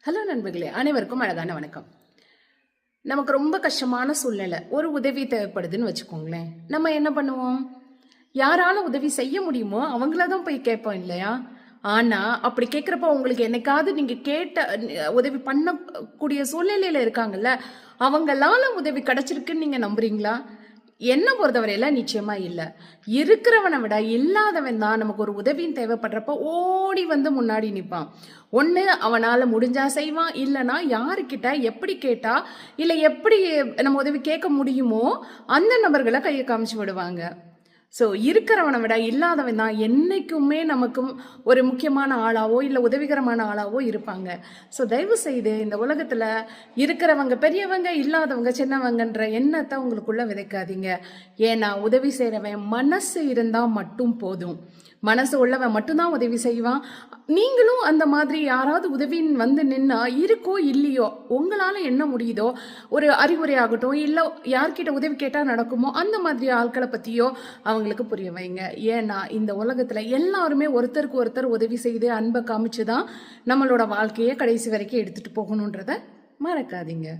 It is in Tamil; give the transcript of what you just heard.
ஹலோ நண்பர்களே, அனைவருக்கும் அழகான வணக்கம். நமக்கு ரொம்ப கஷ்டமான சூழ்நிலை, ஒரு உதவி தேவைப்படுதுன்னு வச்சுக்கோங்களேன். நம்ம என்ன பண்ணுவோம்? யாரால உதவி செய்ய முடியுமோ அவங்கள தான் போய் கேட்போம் இல்லையா? ஆனா அப்படி கேட்குறப்போ உங்களுக்கு என்னைக்காவது நீங்க கேட்ட உதவி பண்ணக்கூடிய சூழ்நிலையில இருக்காங்கல்ல, அவங்களால உதவி கிடைச்சிருக்குன்னு நீங்க நம்புறீங்களா? என்ன பொறுத்தவரையில நிச்சயமா இல்ல. இருக்கிறவனை விட இல்லாதவன் தான் நமக்கு ஒரு உதவின்னு தேவைப்படுறப்ப ஓடி வந்து முன்னாடி நிற்பான். ஒன்று அவனால் முடிஞ்சா செய்வான், இல்லைன்னா யாருக்கிட்ட எப்படி கேட்டா இல்லை எப்படி நம்ம உதவி கேட்க முடியுமோ அந்த நபர்களை கையை காமிச்சு விடுவாங்க. ஸோ இருக்கிறவனை விட இல்லாதவன் தான் என்னைக்குமே நமக்கும் ஒரு முக்கியமான ஆளாவோ இல்லை உதவிகரமான ஆளாவோ இருப்பாங்க. ஸோ தயவு செய்து இந்த உலகத்தில் இருக்கிறவங்க பெரியவங்க, இல்லாதவங்க சின்னவங்கன்ற எண்ணத்தை உங்களுக்குள்ள விதைக்காதீங்க. ஏன்னா உதவி செய்கிறவன் மனசு இருந்தால் மட்டும் போதும். மனசு உள்ளவன் மட்டும்தான் உதவி செய்வான். நீங்களும் அந்த மாதிரி யாராவது உதவின்னு வந்து நின்னா இருக்கோ இல்லையோ உங்களால் என்ன முடியுதோ ஒரு அறிவுரை ஆகட்டும், இல்லை யார்கிட்ட உதவி கேட்டால் நடக்குமோ அந்த மாதிரி ஆட்களை பற்றியோ அவங்களுக்கு புரிய வைங்க. ஏன்னா இந்த உலகத்தில் எல்லாருமே ஒருத்தருக்கு ஒருத்தர் உதவி செய்து அன்பை காமிச்சு தான் நம்மளோட வாழ்க்கையை கடைசி வரைக்கும் எடுத்துகிட்டு போகணுன்றதை மறக்காதீங்க.